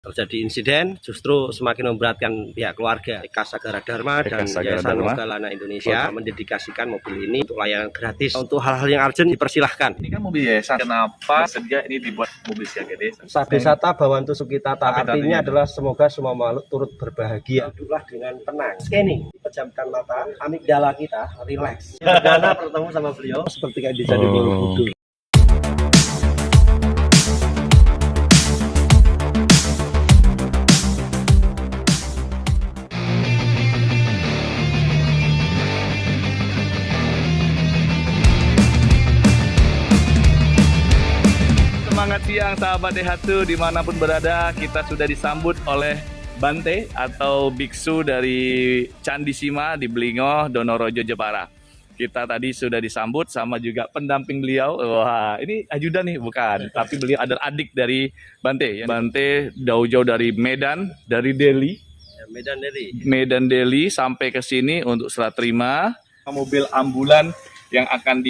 terjadi insiden justru semakin memberatkan pihak keluarga. Eka Sagara Dharma dan Yayasan Mogalana Indonesia mendedikasikan mobil ini untuk layanan gratis. Untuk hal-hal yang urgent dipersilahkan. Ini kan mobil yayasan, kenapa sengaja ini dibuat mobil siaga desa? Sadesata Bhawantu Sukhita, artinya adalah semoga semua makhluk turut berbahagia. Duduklah dengan tenang. Scanning, pejamkan mata, amigdala kita relax. Perdana bertemu sama beliau seperti kayak di Candi Borobudur. Semangat siang sahabat Daihatsu, dimanapun berada kita sudah disambut oleh Bante atau biksu dari Candi Sima di Belingo, Donorojo, Jepara. Kita tadi sudah disambut sama juga pendamping beliau. Wah, ini ajudan nih bukan, tapi beliau adalah adik dari Bante. Bante jauh-jauh dari Medan, dari Delhi. Medan Delhi sampai ke sini untuk serah terima mobil ambulan yang akan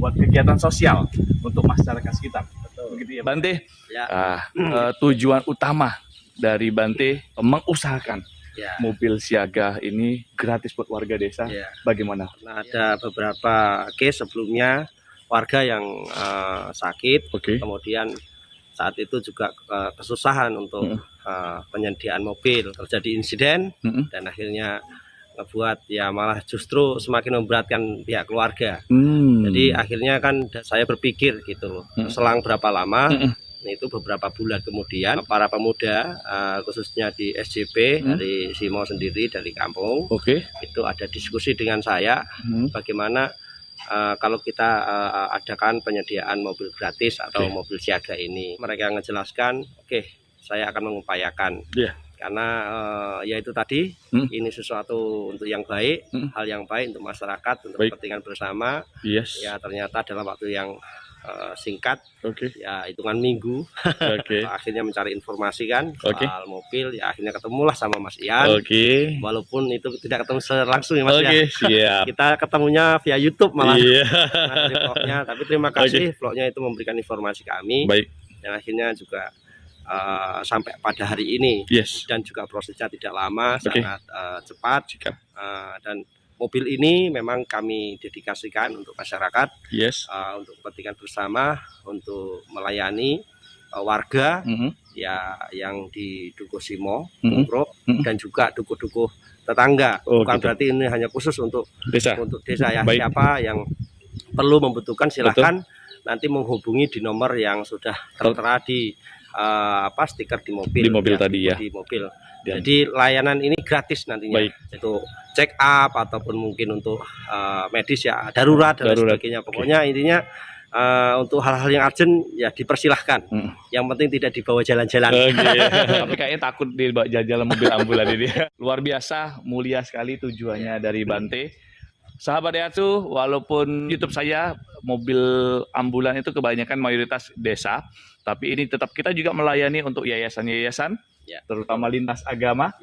buat kegiatan sosial untuk masyarakat sekitar. Begitu ya Bante? Ya. Tujuan utama dari Bante mengusahakan mobil siaga ini gratis buat warga desa. Bagaimana? Nah, ada beberapa case sebelumnya warga yang sakit, kemudian saat itu juga kesusahan untuk penyediaan mobil, terjadi insiden dan akhirnya ngebuat ya malah justru semakin memberatkan pihak keluarga. Jadi akhirnya kan saya berpikir gitu loh, selang berapa lama, itu beberapa bulan kemudian para pemuda khususnya di SJP dari Simo sendiri dari kampung itu ada diskusi dengan saya bagaimana kalau kita adakan penyediaan mobil gratis atau mobil siaga ini. Mereka ngejelaskan, saya akan mengupayakan. Karena ya itu tadi ini sesuatu untuk yang baik, hal yang baik untuk masyarakat, untuk kepentingan bersama. Ya ternyata dalam waktu yang singkat, ya hitungan minggu, akhirnya mencari informasi kan soal mobil, ya akhirnya ketemulah sama Mas Ian. Walaupun itu tidak ketemu secara langsung ya Mas ya. Kita ketemunya via YouTube malah. Dari vlognya, tapi terima kasih vlognya itu memberikan informasi kami. Dan akhirnya juga sampai pada hari ini dan juga prosesnya tidak lama, sangat cepat dan mobil ini memang kami dedikasikan untuk masyarakat, untuk kepentingan bersama, untuk melayani warga ya yang di Dukuh Simo, dan juga dukuh-dukuh tetangga. Bukan berarti ini hanya khusus untuk desa ya. Siapa yang perlu membutuhkan silahkan nanti menghubungi di nomor yang sudah tertera di stiker di mobil tadi ya. Di mobil. Jadi layanan ini gratis nantinya. Itu check up ataupun mungkin untuk medis ya, darurat dan sebagainya. Pokoknya intinya untuk hal-hal yang urgent ya dipersilahkan. Yang penting tidak dibawa jalan-jalan. Tapi kayaknya takut dibawa jalan mobil ambulan ini. Luar biasa, mulia sekali tujuannya dari Bante. Sahabat Daihatsu, walaupun YouTube saya mobil ambulan itu kebanyakan mayoritas desa, tapi ini tetap kita juga melayani untuk yayasan-yayasan, terutama lintas agama.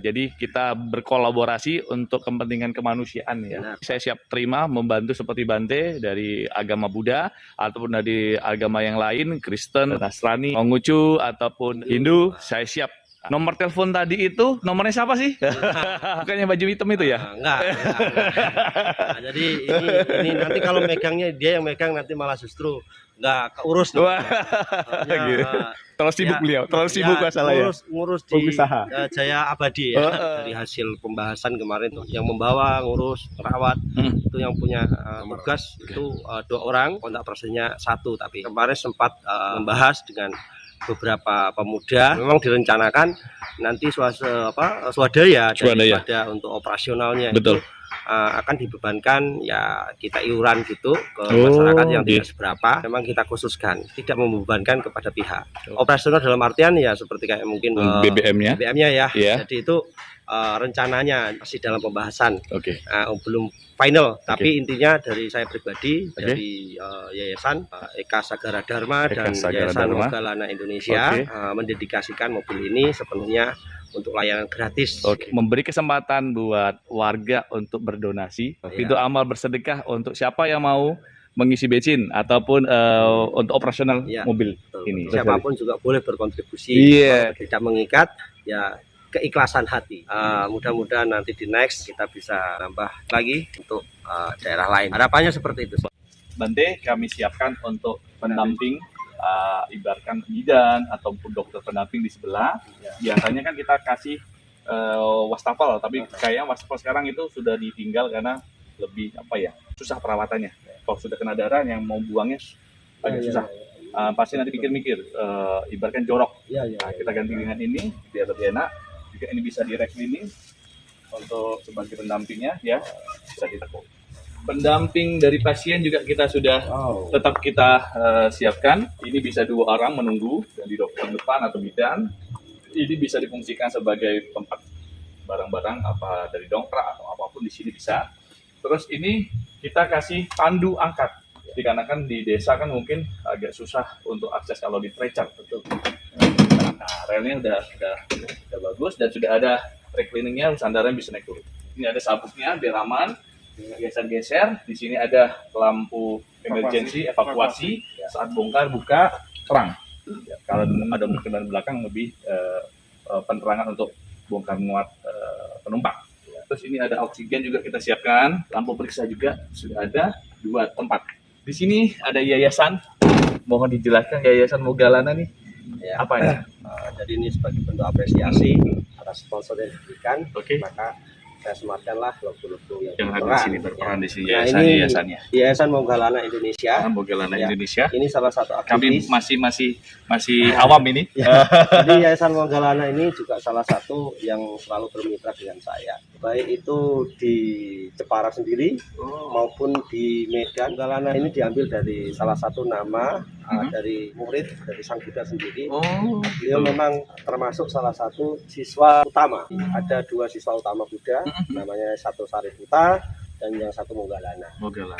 Jadi kita berkolaborasi untuk kepentingan kemanusiaan ya. Saya siap terima membantu seperti Bante dari agama Buddha ataupun dari agama yang lain, Kristen, Nasrani, Konghucu ataupun Hindu, saya siap. Nomor telepon tadi itu nomornya siapa sih? Bukannya baju hitam itu ya? Enggak. Nah, jadi ini nanti kalau megangnya dia yang megang nanti malah justru nggak keurus. Terlalu sibuk beliau, terlalu sibuk masalah ya. Ngurus di Jaya Abadi ya. Dari hasil pembahasan kemarin tuh yang membawa ngurus perawat itu yang punya tugas itu 2 orang, kontak personnya 1, tapi kemarin sempat membahas dengan beberapa pemuda. Memang direncanakan nanti swadaya daripada untuk operasionalnya itu akan dibebankan ya kita iuran gitu ke masyarakat yang tidak seberapa. Memang kita khususkan tidak membebankan kepada pihak operasional dalam artian ya seperti kayak mungkin BBM-nya ya. Jadi itu rencananya masih dalam pembahasan, belum final. Tapi intinya dari saya pribadi, dari Yayasan Eka Sagara Dharma dan Yayasan Mogalana Indonesia mendedikasikan mobil ini sepenuhnya untuk layanan gratis. Memberi kesempatan buat warga untuk berdonasi. Itu amal bersedekah untuk siapa yang mau mengisi bensin ataupun untuk operasional Iya, mobil betul. ini. Siapapun juga boleh berkontribusi. Iya. Kalau tidak mengikat, ya keikhlasan hati. Mudah-mudahan nanti di next kita bisa nambah lagi untuk daerah lain. Harapannya seperti itu. Bante kami siapkan untuk pendamping, ibaratkan bidan ataupun dokter pendamping di sebelah. Biasanya kan kita kasih wastafel, tapi kayaknya wastafel sekarang itu sudah ditinggal karena lebih susah perawatannya. Kalau sudah kena darah yang mau buangnya agak susah. Pasti nanti mikir-mikir, ibaratkan jorok. Nah, kita ganti dengan ini biar lebih enak. Jika ini bisa direklining untuk sebagai pendampingnya, ya bisa ditekuk. Pendamping dari pasien juga kita sudah tetap kita siapkan. Ini bisa 2 orang menunggu di dokter depan atau bidan. Ini bisa difungsikan sebagai tempat barang-barang apa dari dongkrak atau apapun di sini bisa. Terus ini kita kasih pandu angkat. Dikarenakan di desa kan mungkin agak susah untuk akses kalau di stretcher. Betul. Nah, relnya udah bagus dan sudah ada recliningnya, sandaran bisa naik turun. Ini ada sabuknya biar aman. Geser-geser. Di sini ada lampu emergency evakuasi saat bongkar buka terang. Ya, kalau ada kendaraan belakang lebih penerangan untuk bongkar muat penumpang. Ya. Terus ini ada oksigen juga kita siapkan, lampu periksa juga sudah ada 2 tempat. Di sini ada yayasan, mohon dijelaskan yayasan Mogalana nih. Ya. Apa ini? Jadi ini sebagai bentuk apresiasi atas sponsor yang diberikan, Oke. maka saya sematkanlah logo-logo Yang ada di sini berperan di sini Nah, yayasannya. Yayasan Mogalana Indonesia. Mogalana Ya. Indonesia. Ini salah satu Kami aktivis. masih awam ini. Jadi Yayasan Mogalana ini juga salah satu yang selalu bermitra dengan saya. Baik itu di Jepara sendiri maupun di Medan. Mogalana ini diambil dari salah satu nama dari murid dari Sang Buddha sendiri. Beliau memang termasuk salah satu siswa utama. Ada 2 siswa utama Buddha, namanya satu Sariputta dan yang satu Mogalana.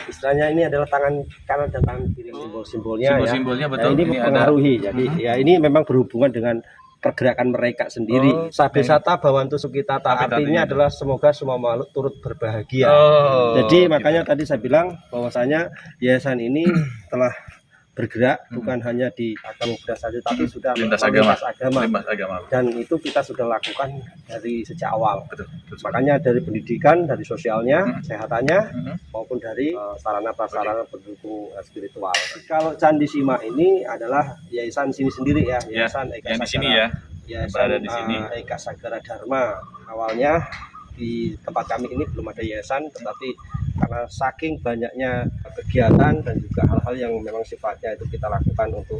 Istilahnya ini adalah tangan kanan dan tangan kiri, simbol-simbolnya ya. Simbol-simbolnya Nah, betul. ini Ini ada. mempengaruhi. Jadi ya ini memang berhubungan dengan pergerakan mereka sendiri. Sabesata Bhawantu Sukitata, artinya adalah semoga semua makhluk turut berbahagia. Jadi makanya tadi saya bilang bahwasanya yayasan ini telah bergerak bukan hanya di agama Buddha saja, tapi sudah Lintas lintas agama. agama. Dan itu kita sudah lakukan dari sejak awal. Betul. Makanya dari pendidikan, dari sosialnya, kesehatannya, maupun dari sarana prasarana pendukung spiritual. Kalau Candi Sima ini adalah yayasan sini sendiri ya, yayasan Eka yang di sini Sagara. ya. Yayasan Berada di sini. Eka Sagara Dharma. Awalnya di tempat kami ini belum ada yayasan, tetapi karena saking banyaknya kegiatan dan juga hal-hal yang memang sifatnya itu kita lakukan untuk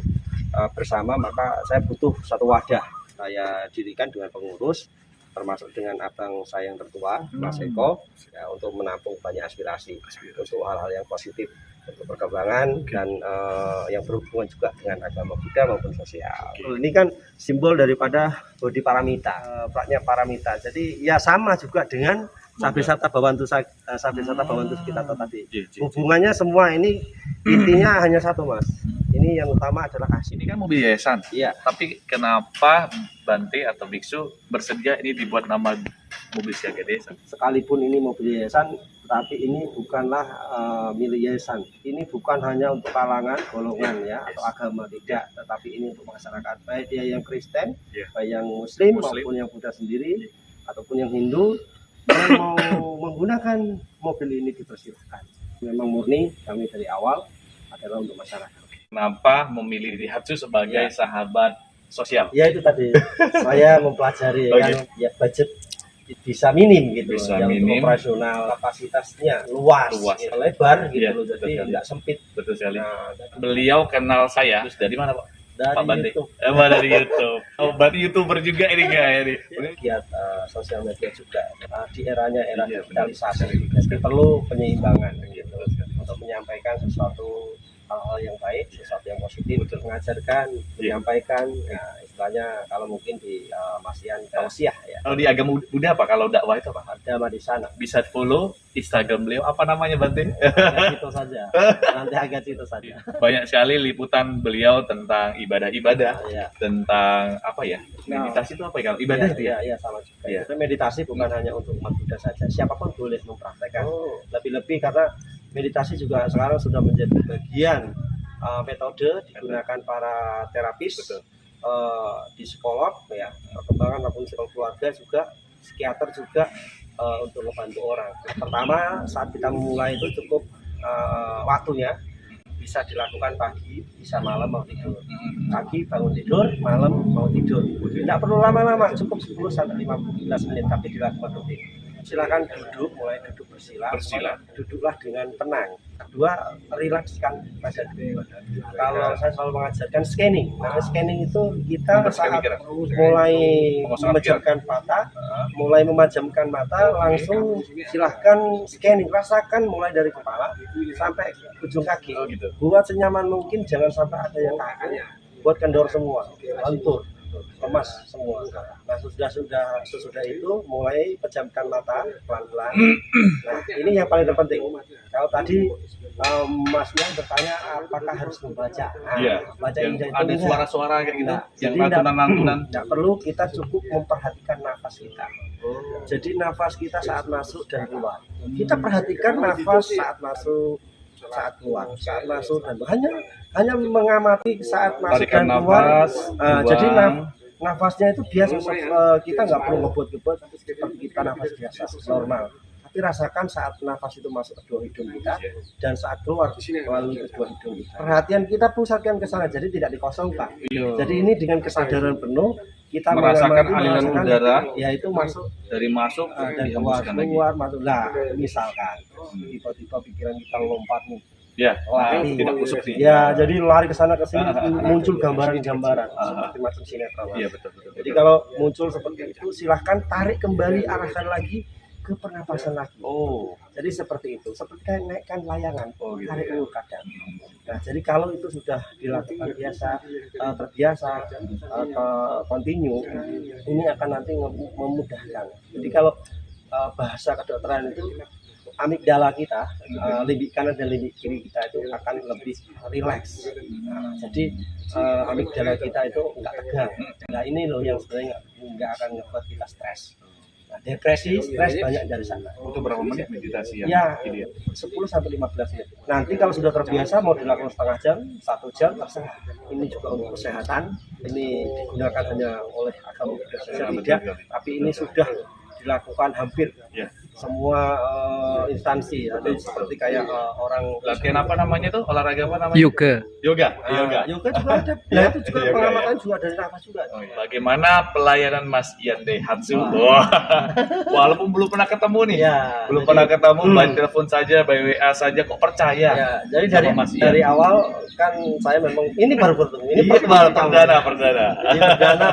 bersama, maka saya butuh satu wadah. Saya dirikan dengan pengurus, termasuk dengan abang saya yang tertua, Mas Eko, ya, untuk menampung banyak aspirasi untuk hal-hal yang positif untuk perkembangan dan yang berhubungan juga dengan agama Buddha maupun sosial. Ini kan simbol daripada Bodhi Paramita, platnya Paramita. Jadi ya sama juga dengan Sabesata Bhawantu Sukitata tadi. Hubungannya semua ini intinya hanya satu, Mas. Ini yang utama adalah kasih. Ini kan mobil yayasan. Iya. Tapi kenapa Bante atau biksu bersedia ini dibuat nama mobil siaga desa? Sekalipun ini mobil yayasan, tapi ini bukanlah milik yayasan. Ini bukan hanya untuk kalangan, golongan ya atau agama, tidak, tetapi ini untuk masyarakat, baik dia yang Kristen, baik yang Muslim maupun yang Buddha sendiri ataupun yang Hindu. Yang mau menggunakan mobil ini dipersilahkan. Memang murni kami dari awal adalah untuk masyarakat. Kenapa memilih Daihatsu sebagai sahabat sosial? Ya itu tadi saya mempelajari kan ya budget bisa minim gitu, Bisa yang minim. operasional kapasitasnya luas. Ya. Lebar gitu Iya, loh, jadi betul. nggak sempit. Betul sekali. Nah, Beliau kenal saya terus dari mana, Pak? dari Pak Bante. YouTube. Dari YouTube. Oh, berarti YouTuber juga ini guys ini. Giat sosial media juga di era Iya, benar. digitalisasi, jadi perlu penyeimbangan gitu untuk menyampaikan sesuatu hal-hal yang baik, sesuatu yang positif, untuk mengajarkan, menyampaikan, ya, istilahnya kalau mungkin di Masian tausiah ya. Kalau di agama Buddha apa? Kalau dakwah itu apa? Ada di sana. Bisa follow Instagram beliau, apa namanya Bante? Agak itu saja. Nanti agak itu saja. Banyak sekali liputan beliau tentang ibadah-ibadah, Ya. tentang apa ya? Meditasi itu apa ya? Kalau ibadah itu ya? Iya, sama juga. Iya. Itu meditasi bukan hanya untuk umat Buddha saja. Siapapun boleh mempraktekkan. Lebih-lebih karena meditasi juga sekarang sudah menjadi bagian metode digunakan para terapis, di psikolog ya, perkembangan maupun psikolog keluarga juga, psikiater juga, untuk membantu orang. Pertama, saat kita memulai itu cukup waktunya bisa dilakukan pagi, bisa malam mau tidur. Pagi bangun tidur, malam mau tidur. Tidak perlu lama-lama, cukup 10 sampai 15 menit tapi dilakukan rutin. Silakan duduk, mulai duduk bersila. Duduklah dengan tenang. Kedua, rilekskan badan. Kalau saya selalu mengajarkan scanning. Nah, scanning itu kita saat mulai memejamkan mata, langsung silahkan scanning, rasakan mulai dari kepala sampai ujung kaki. Buat senyaman mungkin, jangan sampai ada yang kaku. Buat kendor semua, lentur, lemas semua. Nah, sesudah itu mulai pejamkan mata pelan-pelan. Nah, ini yang paling terpenting. Kalau tadi Masnya bertanya apakah harus membaca. Nah, baca ini ada suara-suara kayak gitu, yang lantunan. Tidak perlu, kita cukup memperhatikan nafas kita. Jadi nafas kita saat masuk dan keluar. Kita perhatikan nafas saat masuk, saat keluar, saat masuk dan hanya mengamati saat masuk dan keluar. Jadi nafasnya itu biasa, kita nggak perlu ngebut-ngebut, seperti kita nafas biasa normal. Tapi rasakan saat nafas itu masuk ke kedua hidung kita dan saat keluar melalui kedua hidung kita. Perhatian kita pusatkan ke sana, jadi tidak dikosongkan. Jadi ini dengan kesadaran penuh kita merasakan aliran udara, yaitu masuk dan keluar masuk. Nah, misalkan tiba-tiba pikiran kita lompat nih. Ya, lari, tidak kusuk sih. Ya, jadi lari ke sana ke sini muncul gambaran-gambaran seperti macam sinetron. Iya, betul. Jadi kalau muncul seperti itu, silahkan tarik kembali, arahkan lagi ke pernapasan lagi. Jadi seperti itu, seperti kayak naikkan layangan, tarik ulur kadang. Nah, jadi kalau itu sudah dilakukan terbiasa, continue, ini akan nanti memudahkan. Jadi kalau bahasa kedokteran itu amigdala kita, limbik kanan dan limbik kiri kita itu akan lebih rileks. Jadi amigdala kita itu enggak tegang. Nah, ini loh yang sebenarnya enggak akan membuat kita stres. Nah, depresi, stres banyak dari sana. Itu berapa menit meditasi ya? 10 sampai 15 menit. Nanti kalau sudah terbiasa mau dilakukan setengah jam, 1 jam terserah. Ini juga untuk kesehatan. Ini digunakan hanya oleh agama Buddha tidak, tapi ini sudah dilakukan hampir semua instansi. Ada seperti kayak orang latihan apa namanya tuh, olahraga apa namanya? Yoga juga ada. Ya, itu juga pengamatan juga dari nafas juga. Bagaimana pelayanan Mas Ian Daihatsu? Walaupun belum pernah ketemu nih, pernah ketemu, by telepon saja, by WA saja, kok percaya? Ya, jadi dari awal kan saya memang ini baru bertemu. Ini perdana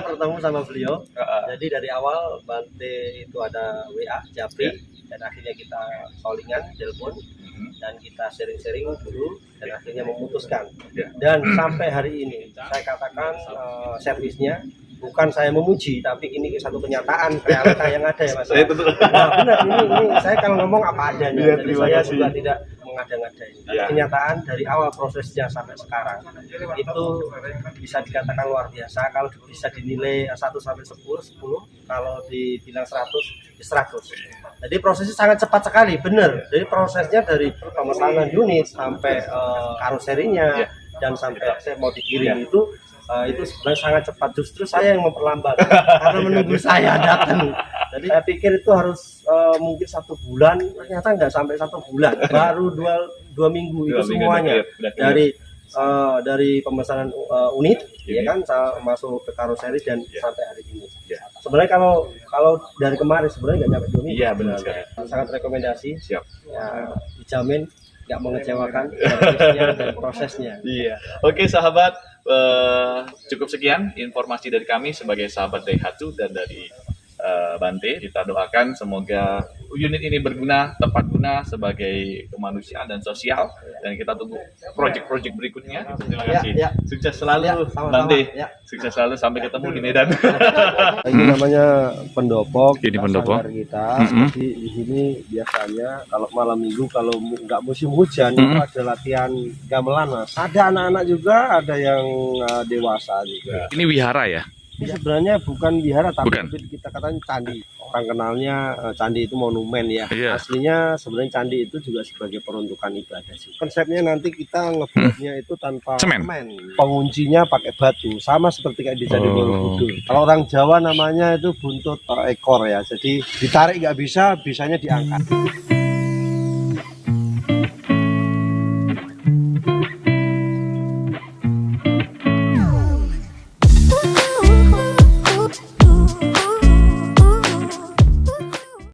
bertemu sama beliau. Jadi dari awal Bante itu ada WA, Japri, dan akhirnya kita callingan, telepon, dan kita sharing-sharing dulu, dan akhirnya memutuskan. Dan sampai hari ini saya katakan servisnya bukan saya memuji, tapi ini satu kenyataan realita yang ada ya Mas. Nah, benar, ini saya kalau ngomong apa adanya. Jadi saya juga tidak mengada-ngadain. Kenyataan dari awal prosesnya sampai sekarang itu bisa dikatakan luar biasa. Kalau bisa dinilai 1 sampai 10, kalau dibilang 100. Jadi prosesnya sangat cepat sekali, benar. Jadi prosesnya dari pemesanan unit sampai karoserinya dan sampai saya mau dikirim itu sebenarnya sangat cepat. Justru saya yang memperlambat karena menunggu saya datang. Jadi saya pikir itu harus mungkin 1 bulan, ternyata nggak sampai 1 bulan, baru 2 minggu itu semuanya dari pemesanan unit, ya kan, masuk ke karoseri dan sampai hari ini. Sebenarnya kalau dari kemarin sebenarnya nggak nyampe 2 minggu. Iya, benar sekali. Sangat rekomendasi. Siap. Ya, dijamin nggak mengecewakan dan prosesnya. Iya. Oke sahabat, cukup sekian informasi dari kami sebagai sahabat Daihatsu dan dari Bante. Kita doakan semoga unit ini berguna, tepat guna sebagai kemanusiaan dan sosial, dan kita tunggu proyek-proyek berikutnya. Terima kasih. Sukses selalu Bante. Sukses selalu, sampai ketemu di Medan. Ini namanya pendopok. Ini pendopok Kita. Jadi di sini biasanya kalau malam minggu, kalau nggak musim hujan, itu ada latihan gamelan, Mas. Ada anak-anak juga, ada yang dewasa juga. Ini wihara ya? Ini sebenarnya bukan wihara, tapi kita katakan candi. orang kenalnya candi itu monumen ya. Iya. Aslinya sebenarnya candi itu juga sebagai peruntukan ibadah sih. Konsepnya nanti kita ngebuatnya itu tanpa Semen. penguncinya pakai batu, sama seperti kayak di Candi Borobudur. Kalau orang Jawa namanya itu buntut ekor ya, jadi ditarik nggak bisa, bisanya diangkat.